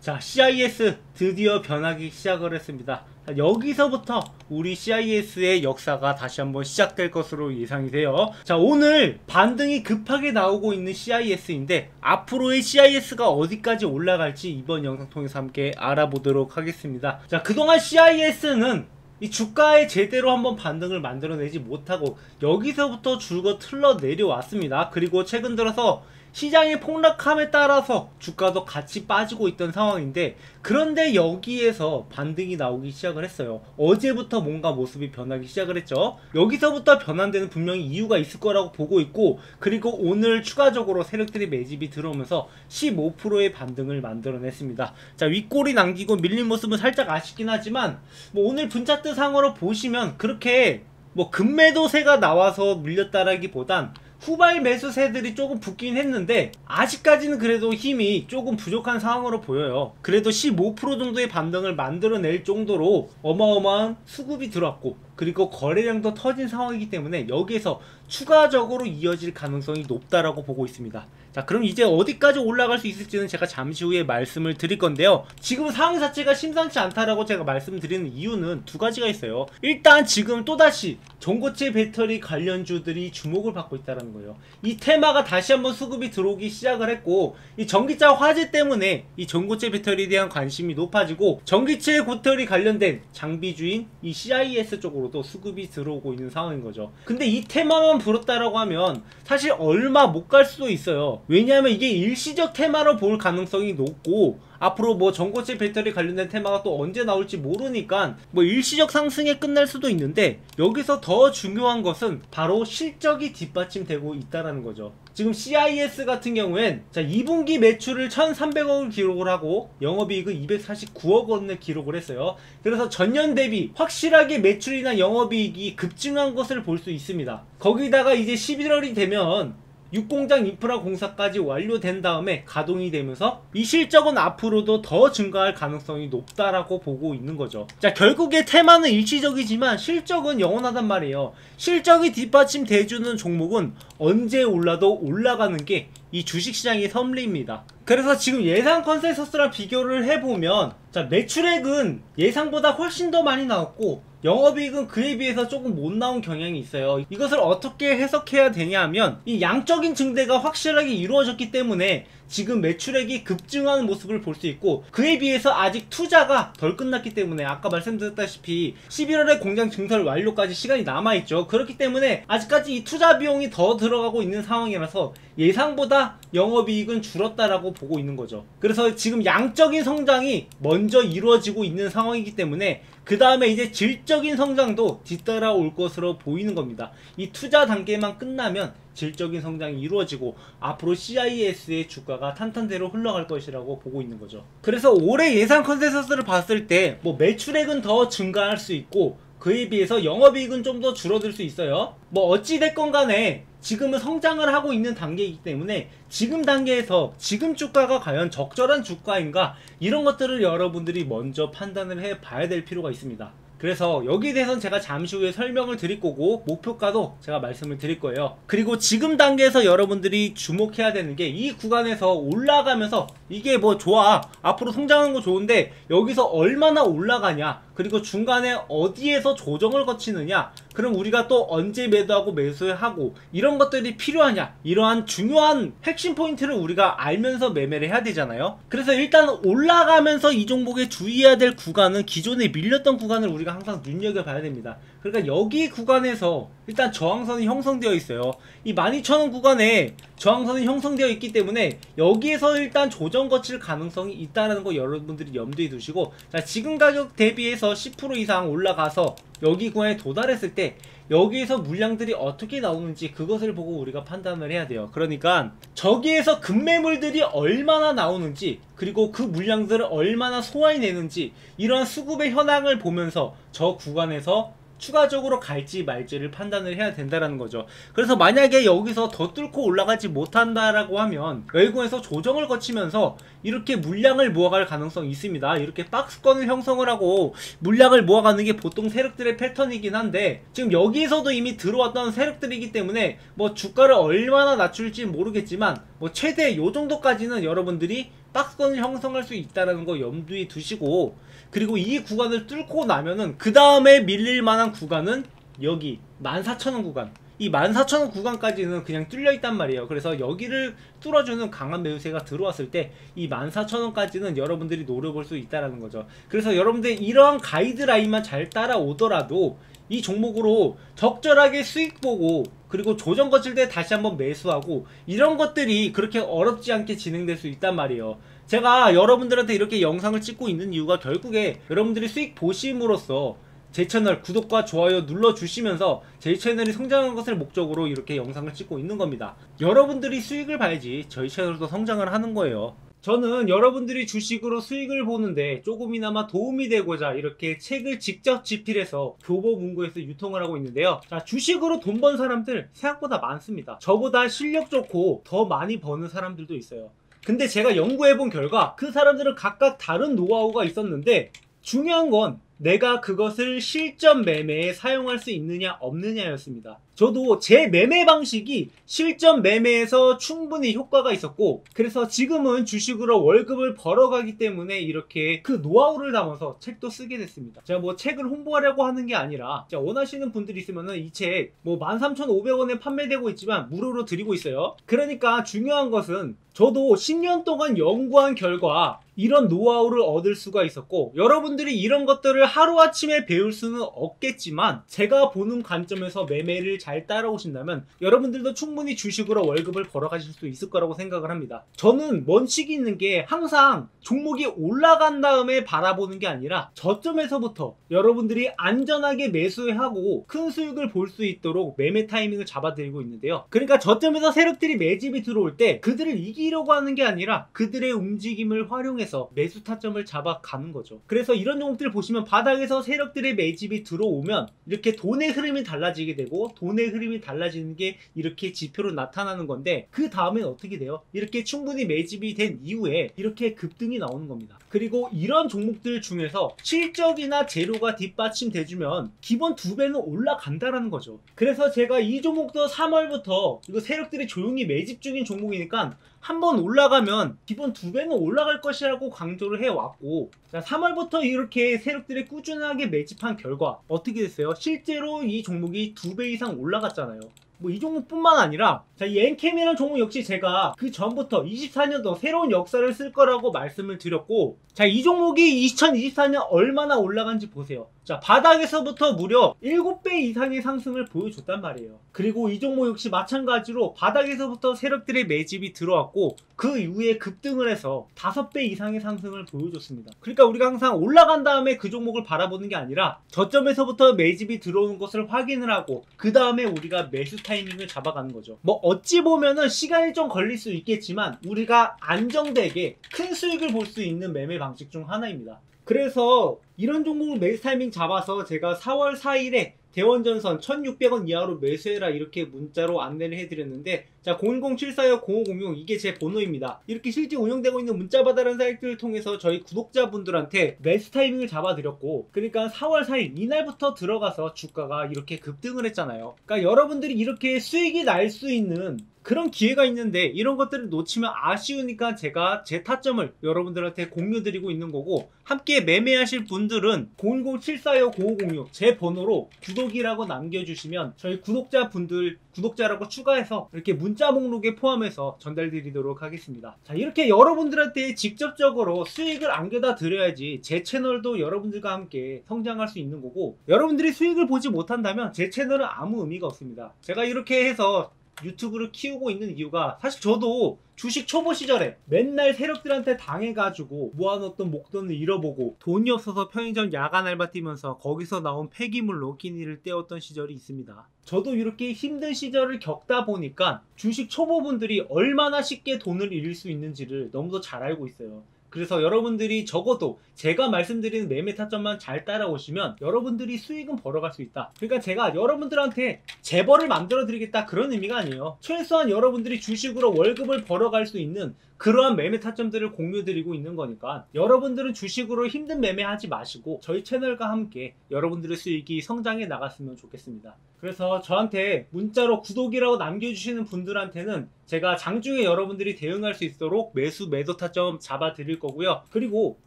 자, CIS 드디어 변하기 시작을 했습니다. 자, 여기서부터 우리 CIS의 역사가 다시 한번 시작될 것으로 예상이 돼요. 자, 오늘 반등이 급하게 나오고 있는 CIS인데 앞으로의 CIS가 어디까지 올라갈지 이번 영상 통해서 함께 알아보도록 하겠습니다. 자, 그동안 CIS는 이 주가에 제대로 한번 반등을 만들어내지 못하고 여기서부터 줄곧 흘러 내려왔습니다. 그리고 최근 들어서 시장이 폭락함에 따라서 주가도 같이 빠지고 있던 상황인데, 그런데 여기에서 반등이 나오기 시작을 했어요. 어제부터 뭔가 모습이 변하기 시작을 했죠. 여기서부터 변한 데는 분명히 이유가 있을 거라고 보고 있고, 그리고 오늘 추가적으로 세력들이 매집이 들어오면서 15%의 반등을 만들어냈습니다. 자, 윗골이 남기고 밀린 모습은 살짝 아쉽긴 하지만 뭐 오늘 분차트 상으로 보시면 그렇게 뭐 급매도세가 나와서 밀렸다라기보단 후발 매수세들이 조금 붙긴 했는데 아직까지는 그래도 힘이 조금 부족한 상황으로 보여요. 그래도 15% 정도의 반등을 만들어낼 정도로 어마어마한 수급이 들어왔고, 그리고 거래량도 터진 상황이기 때문에 여기에서 추가적으로 이어질 가능성이 높다라고 보고 있습니다. 자, 그럼 이제 어디까지 올라갈 수 있을지는 제가 잠시 후에 말씀을 드릴 건데요. 지금 상황 자체가 심상치 않다라고 제가 말씀드리는 이유는 두 가지가 있어요. 일단 지금 또다시 전고체 배터리 관련주들이 주목을 받고 있다는 거예요. 이 테마가 다시 한번 수급이 들어오기 시작을 했고, 이 전기차 화재 때문에 이 전고체 배터리에 대한 관심이 높아지고 전기체 배터리 관련된 장비주인 이 CIS 쪽으로도 수급이 들어오고 있는 상황인 거죠. 근데 이 테마만 불었다라고 하면 사실 얼마 못 갈 수도 있어요. 왜냐하면 이게 일시적 테마로 볼 가능성이 높고, 앞으로 뭐 전고체 배터리 관련된 테마가 또 언제 나올지 모르니까 뭐 일시적 상승에 끝날 수도 있는데, 여기서 더 중요한 것은 바로 실적이 뒷받침되고 있다라는 거죠. 지금 CIS 같은 경우엔 자, 2분기 매출을 1,300억을 기록을 하고 영업이익은 249억 원을 기록을 했어요. 그래서 전년 대비 확실하게 매출이나 영업이익이 급증한 것을 볼 수 있습니다. 거기다가 이제 11월이 되면 육공장 인프라 공사까지 완료된 다음에 가동이 되면서 이 실적은 앞으로도 더 증가할 가능성이 높다라고 보고 있는 거죠. 자, 결국에 테마는 일시적이지만 실적은 영원하단 말이에요. 실적이 뒷받침돼주는 종목은 언제 올라도 올라가는 게 이 주식시장의 섭리입니다. 그래서 지금 예상 컨센서스랑 비교를 해보면, 자, 매출액은 예상보다 훨씬 더 많이 나왔고 영업이익은 그에 비해서 조금 못 나온 경향이 있어요. 이것을 어떻게 해석해야 되냐 하면, 이 양적인 증대가 확실하게 이루어졌기 때문에 지금 매출액이 급증하는 모습을 볼 수 있고, 그에 비해서 아직 투자가 덜 끝났기 때문에 아까 말씀드렸다시피 11월에 공장 증설 완료까지 시간이 남아있죠. 그렇기 때문에 아직까지 이 투자 비용이 더 들어가고 있는 상황이라서 예상보다 영업이익은 줄었다라고 보고 있는 거죠. 그래서 지금 양적인 성장이 먼저 이루어지고 있는 상황이기 때문에 그 다음에 이제 질적인 성장도 뒤따라올 것으로 보이는 겁니다. 이 투자 단계만 끝나면 질적인 성장이 이루어지고 앞으로 CIS의 주가가 탄탄대로 흘러갈 것이라고 보고 있는 거죠. 그래서 올해 예상 컨센서스를 봤을 때 뭐 매출액은 더 증가할 수 있고 그에 비해서 영업이익은 좀 더 줄어들 수 있어요. 뭐 어찌됐건 간에 지금은 성장을 하고 있는 단계이기 때문에 지금 단계에서 지금 주가가 과연 적절한 주가인가, 이런 것들을 여러분들이 먼저 판단을 해 봐야 될 필요가 있습니다. 그래서 여기에 대해서는 제가 잠시 후에 설명을 드릴 거고 목표가도 제가 말씀을 드릴 거예요. 그리고 지금 단계에서 여러분들이 주목해야 되는 게, 이 구간에서 올라가면서 이게 뭐 좋아, 앞으로 성장하는 거 좋은데 여기서 얼마나 올라가냐, 그리고 중간에 어디에서 조정을 거치느냐, 그럼 우리가 또 언제 매도하고 매수하고 이런 것들이 필요하냐, 이러한 중요한 핵심 포인트를 우리가 알면서 매매를 해야 되잖아요. 그래서 일단 올라가면서 이 종목에 주의해야 될 구간은 기존에 밀렸던 구간을 우리가 항상 눈여겨봐야 됩니다. 그러니까 여기 구간에서 일단 저항선이 형성되어 있어요. 이 12,000원 구간에 저항선이 형성되어 있기 때문에 여기에서 일단 조정 거칠 가능성이 있다는 거 여러분들이 염두에 두시고, 자, 지금 가격 대비해서 10% 이상 올라가서 여기 구간에 도달했을 때 여기에서 물량들이 어떻게 나오는지 그것을 보고 우리가 판단을 해야 돼요. 그러니까 저기에서 급매물들이 얼마나 나오는지, 그리고 그 물량들을 얼마나 소화해내는지, 이러한 수급의 현황을 보면서 저 구간에서 추가적으로 갈지 말지를 판단을 해야 된다는 거죠. 그래서 만약에 여기서 더 뚫고 올라가지 못한다라고 하면 외국에서 조정을 거치면서 이렇게 물량을 모아갈 가능성이 있습니다. 이렇게 박스권을 형성을 하고 물량을 모아가는 게 보통 세력들의 패턴이긴 한데, 지금 여기에서도 이미 들어왔던 세력들이기 때문에 뭐 주가를 얼마나 낮출지 모르겠지만 뭐 최대 요 정도까지는 여러분들이 박스권을 형성할 수 있다는 거 염두에 두시고, 그리고 이 구간을 뚫고 나면은 그 다음에 밀릴 만한 구간은 여기 14,000원 구간, 이 14,000원 구간까지는 그냥 뚫려 있단 말이에요. 그래서 여기를 뚫어주는 강한 매수세가 들어왔을 때 이 14,000원까지는 여러분들이 노려볼 수 있다는 거죠. 그래서 여러분들 이러한 가이드라인만 잘 따라오더라도 이 종목으로 적절하게 수익 보고, 그리고 조정 거칠 때 다시 한번 매수하고, 이런 것들이 그렇게 어렵지 않게 진행될 수 있단 말이에요. 제가 여러분들한테 이렇게 영상을 찍고 있는 이유가 결국에 여러분들이 수익 보심으로써 제 채널 구독과 좋아요 눌러주시면서 제 채널이 성장하는 것을 목적으로 이렇게 영상을 찍고 있는 겁니다. 여러분들이 수익을 봐야지 저희 채널도 성장을 하는 거예요. 저는 여러분들이 주식으로 수익을 보는데 조금이나마 도움이 되고자 이렇게 책을 직접 집필해서 교보문고에서 유통을 하고 있는데요. 자, 주식으로 돈 번 사람들 생각보다 많습니다. 저보다 실력 좋고 더 많이 버는 사람들도 있어요. 근데 제가 연구해본 결과 그 사람들은 각각 다른 노하우가 있었는데, 중요한 건 내가 그것을 실전 매매에 사용할 수 있느냐 없느냐였습니다. 저도 제 매매 방식이 실전 매매에서 충분히 효과가 있었고, 그래서 지금은 주식으로 월급을 벌어가기 때문에 이렇게 그 노하우를 담아서 책도 쓰게 됐습니다. 제가 뭐 책을 홍보하려고 하는 게 아니라, 원하시는 분들이 있으면은 이 책 뭐 13,500원에 판매되고 있지만 무료로 드리고 있어요. 그러니까 중요한 것은 저도 10년 동안 연구한 결과 이런 노하우를 얻을 수가 있었고, 여러분들이 이런 것들을 하루아침에 배울 수는 없겠지만 제가 보는 관점에서 매매를 잘 따라오신다면 여러분들도 충분히 주식으로 월급을 벌어가실 수 있을 거라고 생각을 합니다. 저는 원칙이 있는 게 항상 종목이 올라간 다음에 바라보는 게 아니라 저점에서부터 여러분들이 안전하게 매수하고 큰 수익을 볼 수 있도록 매매 타이밍을 잡아드리고 있는데요. 그러니까 저점에서 세력들이 매집이 들어올 때 그들을 이기려고 하는 게 아니라 그들의 움직임을 활용해서 매수 타점을 잡아가는 거죠. 그래서 이런 종목들 보시면 바닥에서 세력들의 매집이 들어오면 이렇게 돈의 흐름이 달라지게 되고, 돈의 흐름이 달라지는 게 이렇게 지표로 나타나는 건데, 그 다음엔 어떻게 돼요? 이렇게 충분히 매집이 된 이후에 이렇게 급등이 나오는 겁니다. 그리고 이런 종목들 중에서 실적이나 재료가 뒷받침돼주면 기본 2배는 올라간다라는 거죠. 그래서 제가 이 종목도 3월부터 이거 세력들이 조용히 매집 중인 종목이니까 한번 올라가면 기본 2배는 올라갈 것이라고 강조를 해왔고, 자, 3월부터 이렇게 세력들이 꾸준하게 매집한 결과 어떻게 됐어요? 실제로 이 종목이 2배 이상 올라갔잖아요. 뭐 이 종목뿐만 아니라, 자, 이 엔캠이라는 종목 역시 제가 그 전부터 24년도 새로운 역사를 쓸 거라고 말씀을 드렸고, 자, 이 종목이 2024년 얼마나 올라간지 보세요. 자, 바닥에서부터 무려 7배 이상의 상승을 보여줬단 말이에요. 그리고 이 종목 역시 마찬가지로 바닥에서부터 세력들의 매집이 들어왔고, 그 이후에 급등을 해서 5배 이상의 상승을 보여줬습니다. 그러니까 우리가 항상 올라간 다음에 그 종목을 바라보는 게 아니라 저점에서부터 매집이 들어오는 것을 확인을 하고 그 다음에 우리가 매수 타이밍을 잡아가는 거죠. 뭐 어찌 보면은 시간이 좀 걸릴 수 있겠지만 우리가 안정되게 큰 수익을 볼 수 있는 매매 방식 중 하나입니다. 그래서 이런 종목을 매수 타이밍 잡아서 제가 4월 4일에 대원전선 1600원 이하로 매수해라 이렇게 문자로 안내를 해드렸는데, 자, 010-745-0506 이게 제 번호입니다. 이렇게 실제 운영되고 있는 문자받아라는 사이트를 통해서 저희 구독자분들한테 매수 타이밍을 잡아드렸고, 그러니까 4월 4일 이날부터 들어가서 주가가 이렇게 급등을 했잖아요. 그러니까 여러분들이 이렇게 수익이 날 수 있는 그런 기회가 있는데 이런 것들을 놓치면 아쉬우니까 제가 제 타점을 여러분들한테 공유드리고 있는 거고, 함께 매매하실 분들은 010-745-0506 제 번호로 구독이라고 남겨주시면 저희 구독자분들 구독자라고 추가해서 이렇게 문자 목록에 포함해서 전달드리도록 하겠습니다. 자, 이렇게 여러분들한테 직접적으로 수익을 안겨다 드려야지 제 채널도 여러분들과 함께 성장할 수 있는 거고, 여러분들이 수익을 보지 못한다면 제 채널은 아무 의미가 없습니다. 제가 이렇게 해서 유튜브를 키우고 있는 이유가, 사실 저도 주식 초보 시절에 맨날 세력들한테 당해가지고 모아놓던 목돈을 잃어보고 돈이 없어서 편의점 야간 알바 뛰면서 거기서 나온 폐기물로 끼니를 때웠던 시절이 있습니다. 저도 이렇게 힘든 시절을 겪다 보니까 주식 초보분들이 얼마나 쉽게 돈을 잃을 수 있는지를 너무도 잘 알고 있어요. 그래서 여러분들이 적어도 제가 말씀드리는 매매 타점만 잘 따라오시면 여러분들이 수익은 벌어갈 수 있다. 그러니까 제가 여러분들한테 재벌을 만들어 드리겠다 그런 의미가 아니에요. 최소한 여러분들이 주식으로 월급을 벌어갈 수 있는 그러한 매매 타점들을 공유드리고 있는 거니까 여러분들은 주식으로 힘든 매매하지 마시고 저희 채널과 함께 여러분들의 수익이 성장해 나갔으면 좋겠습니다. 그래서 저한테 문자로 구독이라고 남겨주시는 분들한테는 제가 장중에 여러분들이 대응할 수 있도록 매수 매도 타점 잡아 드릴 거고요. 그리고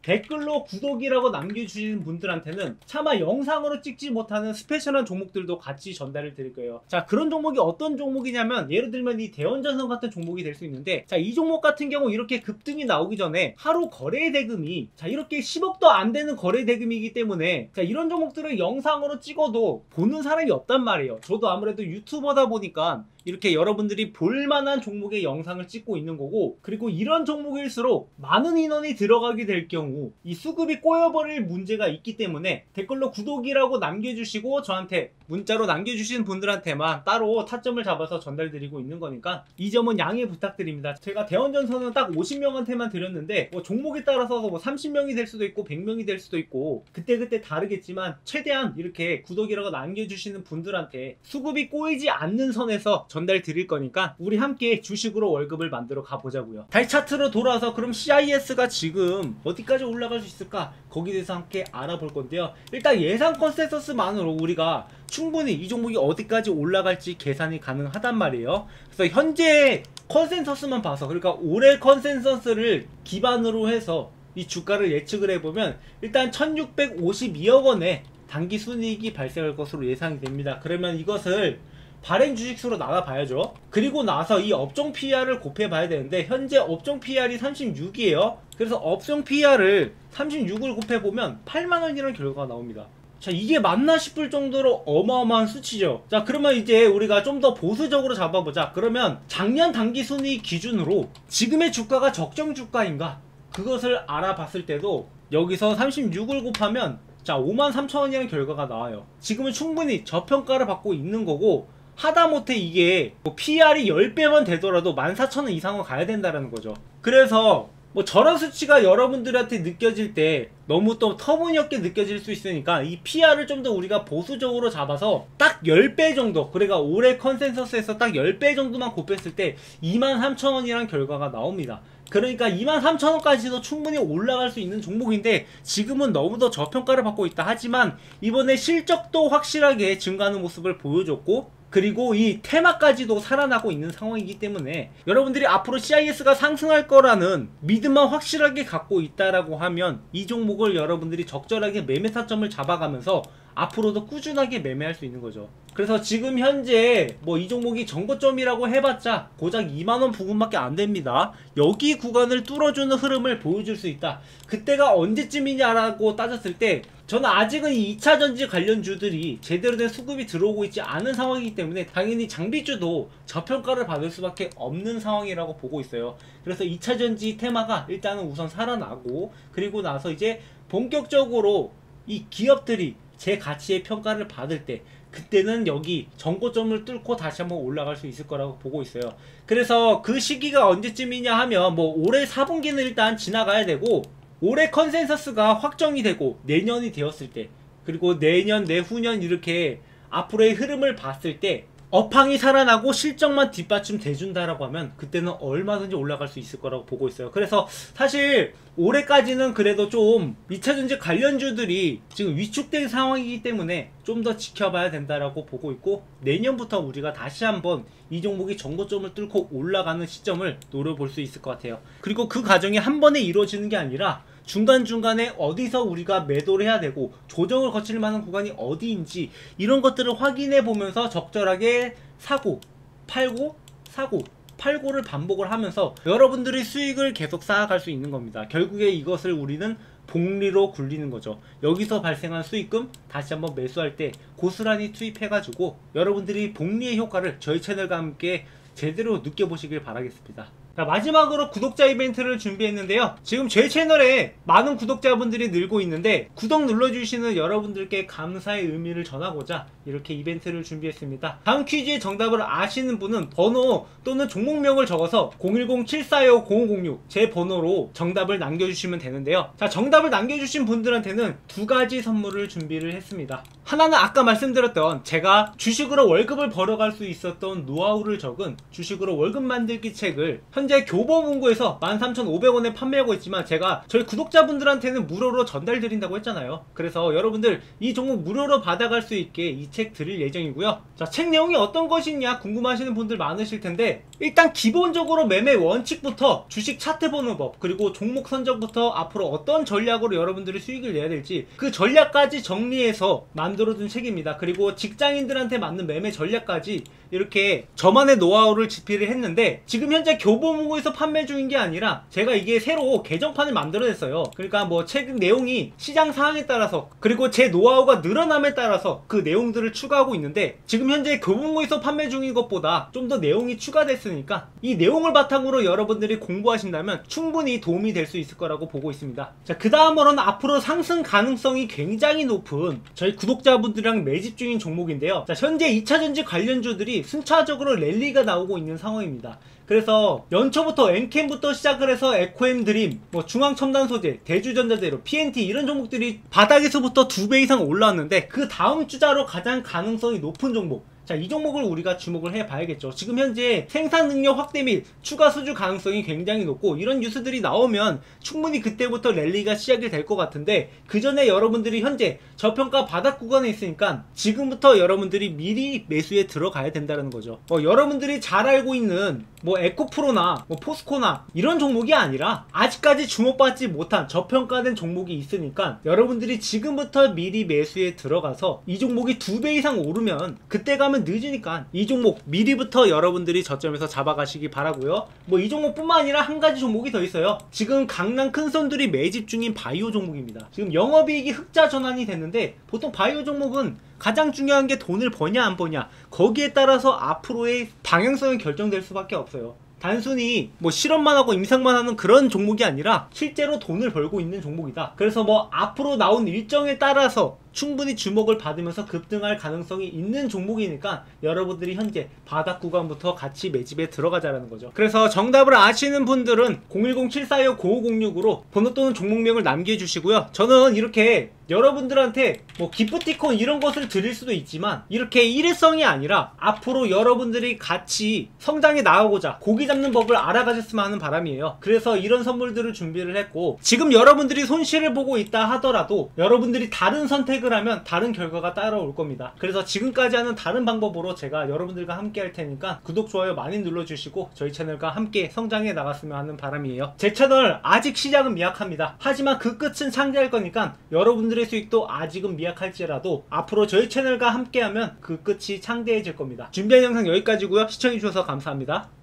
댓글로 구독이라고 남겨주시는 분들한테는 차마 영상으로 찍지 못하는 스페셜한 종목들도 같이 전달을 드릴 거예요. 자, 그런 종목이 어떤 종목이냐면 예를 들면 이 대원전선 같은 종목이 될 수 있는데, 자, 이 종목 같은 경우 이렇게 급등이 나오기 전에 하루 거래 대금이 자 이렇게 10억도 안 되는 거래 대금이기 때문에 자 이런 종목들을 영상으로 찍어도 보는 사람이 없단 말이에요. 저도 아무래도 유튜버다 보니까 이렇게 여러분들이 볼만한 종목의 영상을 찍고 있는 거고, 그리고 이런 종목일수록 많은 인원이 들어가게 될 경우 이 수급이 꼬여버릴 문제가 있기 때문에 댓글로 구독이라고 남겨주시고 저한테 문자로 남겨주시는 분들한테만 따로 타점을 잡아서 전달드리고 있는 거니까 이 점은 양해 부탁드립니다. 제가 대원전선은 딱 50명한테만 드렸는데 뭐 종목에 따라서 뭐 30명이 될 수도 있고 100명이 될 수도 있고 그때그때 다르겠지만 최대한 이렇게 구독이라고 남겨주시는 분들한테 수급이 꼬이지 않는 선에서 전달 드릴 거니까 우리 함께 주식으로 월급을 만들어 가보자고요. 다시 차트로 돌아와서 그럼 CIS가 지금 어디까지 올라갈 수 있을까? 거기에 대해서 함께 알아볼 건데요. 일단 예상 컨센서스만으로 우리가 충분히 이 종목이 어디까지 올라갈지 계산이 가능하단 말이에요. 그래서 현재 컨센서스만 봐서, 그러니까 올해 컨센서스를 기반으로 해서 이 주가를 예측을 해보면 일단 1652억 원의 단기 순이익이 발생할 것으로 예상이 됩니다. 그러면 이것을 발행 주식수로 나눠봐야죠. 그리고 나서 이 업종 PR을 곱해봐야 되는데 현재 업종 PR이 36이에요. 그래서 업종 PR을 36을 곱해보면 8만원이라는 결과가 나옵니다. 자, 이게 맞나 싶을 정도로 어마어마한 수치죠. 자, 그러면 이제 우리가 좀 더 보수적으로 잡아보자. 그러면 작년 단기 순이익 기준으로 지금의 주가가 적정 주가인가? 그것을 알아봤을 때도 여기서 36을 곱하면 자 53,000원이라는 결과가 나와요. 지금은 충분히 저평가를 받고 있는 거고, 하다못해 이게 뭐 PR이 10배만 되더라도 14,000원 이상은 가야 된다는 거죠. 그래서 뭐 저런 수치가 여러분들한테 느껴질 때 너무 또 터무니없게 느껴질 수 있으니까 이 PR을 좀 더 우리가 보수적으로 잡아서 딱 10배 정도, 그러니까 올해 컨센서스에서 딱 10배 정도만 곱했을 때 23,000원이라는 결과가 나옵니다. 그러니까 23,000원까지도 충분히 올라갈 수 있는 종목인데 지금은 너무도 저평가를 받고 있다. 하지만 이번에 실적도 확실하게 증가하는 모습을 보여줬고, 그리고 이 테마까지도 살아나고 있는 상황이기 때문에 여러분들이 앞으로 CIS가 상승할 거라는 믿음만 확실하게 갖고 있다라고 하면 이 종목을 여러분들이 적절하게 매매 타점을 잡아가면서 앞으로도 꾸준하게 매매할 수 있는 거죠. 그래서 지금 현재 뭐 이 종목이 정고점이라고 해봤자 고작 2만원 부근밖에 안 됩니다. 여기 구간을 뚫어주는 흐름을 보여줄 수 있다. 그때가 언제쯤이냐라고 따졌을 때 저는 아직은 이 2차전지 관련주들이 제대로 된 수급이 들어오고 있지 않은 상황이기 때문에 당연히 장비주도 저평가를 받을 수밖에 없는 상황이라고 보고 있어요. 그래서 2차전지 테마가 일단은 우선 살아나고, 그리고 나서 이제 본격적으로 이 기업들이 제 가치의 평가를 받을 때 그때는 여기 정고점을 뚫고 다시 한번 올라갈 수 있을 거라고 보고 있어요. 그래서 그 시기가 언제쯤이냐 하면 뭐 올해 4분기는 일단 지나가야 되고, 올해 컨센서스가 확정이 되고 내년이 되었을 때, 그리고 내년 내후년 이렇게 앞으로의 흐름을 봤을 때 업황이 살아나고 실적만 뒷받침 돼준다라고 하면 그때는 얼마든지 올라갈 수 있을 거라고 보고 있어요. 그래서 사실 올해까지는 그래도 좀 2차전지 관련주들이 지금 위축된 상황이기 때문에 좀 더 지켜봐야 된다라고 보고 있고, 내년부터 우리가 다시 한번 이 종목이 정고점을 뚫고 올라가는 시점을 노려볼 수 있을 것 같아요. 그리고 그 과정이 한 번에 이루어지는 게 아니라 중간중간에 어디서 우리가 매도를 해야 되고 조정을 거칠 만한 구간이 어디인지 이런 것들을 확인해 보면서 적절하게 사고 팔고 사고 팔고를 반복을 하면서 여러분들의 수익을 계속 쌓아갈 수 있는 겁니다. 결국에 이것을 우리는 복리로 굴리는 거죠. 여기서 발생한 수익금 다시 한번 매수할 때 고스란히 투입해 가지고 여러분들이 복리의 효과를 저희 채널과 함께 제대로 느껴보시길 바라겠습니다. 자, 마지막으로 구독자 이벤트를 준비했는데요. 지금 제 채널에 많은 구독자분들이 늘고 있는데 구독 눌러주시는 여러분들께 감사의 의미를 전하고자 이렇게 이벤트를 준비했습니다. 다음 퀴즈의 정답을 아시는 분은 번호 또는 종목명을 적어서 010-745-0506 제 번호로 정답을 남겨주시면 되는데요. 자, 정답을 남겨주신 분들한테는 두 가지 선물을 준비를 했습니다. 하나는 아까 말씀드렸던 제가 주식으로 월급을 벌어갈 수 있었던 노하우를 적은 주식으로 월급 만들기 책을 현재 교보문고에서 13,500원에 판매하고 있지만 제가 저희 구독자분들한테는 무료로 전달드린다고 했잖아요. 그래서 여러분들 이 종목 무료로 받아갈 수 있게 이 책 드릴 예정이고요. 자, 책 내용이 어떤 것이냐 궁금하시는 분들 많으실 텐데 일단 기본적으로 매매 원칙부터 주식 차트 보는 법 그리고 종목 선정부터 앞으로 어떤 전략으로 여러분들이 수익을 내야 될지 그 전략까지 정리해서 만들어둔 책입니다. 그리고 직장인들한테 맞는 매매 전략까지 이렇게 저만의 노하우를 집필을 했는데 지금 현재 교보문고에서 판매 중인 게 아니라 제가 이게 새로 개정판을 만들어냈어요. 그러니까 뭐 책 내용이 시장 상황에 따라서 그리고 제 노하우가 늘어남에 따라서 그 내용들을 추가하고 있는데 지금 현재 교보문고에서 판매 중인 것보다 좀 더 내용이 추가됐으니까 이 내용을 바탕으로 여러분들이 공부하신다면 충분히 도움이 될 수 있을 거라고 보고 있습니다. 자, 그 다음으로는 앞으로 상승 가능성이 굉장히 높은 저희 구독자분들이랑 매집 중인 종목인데요. 자, 현재 2차전지 관련주들이 순차적으로 랠리가 나오고 있는 상황입니다. 그래서 연초부터 엔캠부터 시작을 해서 에코엠 드림, 뭐 중앙첨단소재, 대주전자재료, PNT 이런 종목들이 바닥에서부터 2배 이상 올라왔는데 그 다음 주자로 가장 가능성이 높은 종목, 자, 이 종목을 우리가 주목을 해봐야겠죠. 지금 현재 생산 능력 확대 및 추가 수주 가능성이 굉장히 높고 이런 뉴스들이 나오면 충분히 그때부터 랠리가 시작이 될 것 같은데 그 전에 여러분들이 현재 저평가 바닥 구간에 있으니까 지금부터 여러분들이 미리 매수에 들어가야 된다는 거죠. 여러분들이 잘 알고 있는 뭐 에코프로나 뭐 포스코나 이런 종목이 아니라 아직까지 주목받지 못한 저평가된 종목이 있으니까 여러분들이 지금부터 미리 매수에 들어가서 이 종목이 2배 이상 오르면 그때 가면 늦으니까 이 종목 미리부터 여러분들이 저점에서 잡아가시기 바라고요. 뭐 이 종목뿐만 아니라 한 가지 종목이 더 있어요. 지금 강남 큰손들이 매집 중인 바이오 종목입니다. 지금 영업이익이 흑자 전환이 됐는데 보통 바이오 종목은 가장 중요한 게 돈을 버냐 안 버냐 거기에 따라서 앞으로의 방향성이 결정될 수밖에 없어요. 단순히 뭐 실험만 하고 임상만 하는 그런 종목이 아니라 실제로 돈을 벌고 있는 종목이다. 그래서 뭐 앞으로 나온 일정에 따라서 충분히 주목을 받으면서 급등할 가능성이 있는 종목이니까 여러분들이 현재 바닥 구간부터 같이 매집에 들어가자라는 거죠. 그래서 정답을 아시는 분들은 010-745-0506으로 번호 또는 종목명을 남겨주시고요. 저는 이렇게 여러분들한테 뭐 기프티콘 이런 것을 드릴 수도 있지만 이렇게 일회성이 아니라 앞으로 여러분들이 같이 성장해 나가고자 고기 잡는 법을 알아가셨으면 하는 바람이에요. 그래서 이런 선물들을 준비를 했고 지금 여러분들이 손실을 보고 있다 하더라도 여러분들이 다른 선택을 하면 다른 결과가 따라올 겁니다. 그래서 지금까지 하는 다른 방법으로 제가 여러분들과 함께 할 테니까 구독, 좋아요 많이 눌러주시고 저희 채널과 함께 성장해 나갔으면 하는 바람이에요. 제 채널 아직 시작은 미약합니다. 하지만 그 끝은 창대할 거니까 여러분들의 수익도 아직은 미약할지라도 앞으로 저희 채널과 함께하면 그 끝이 창대해질 겁니다. 준비한 영상 여기까지고요. 시청해주셔서 감사합니다.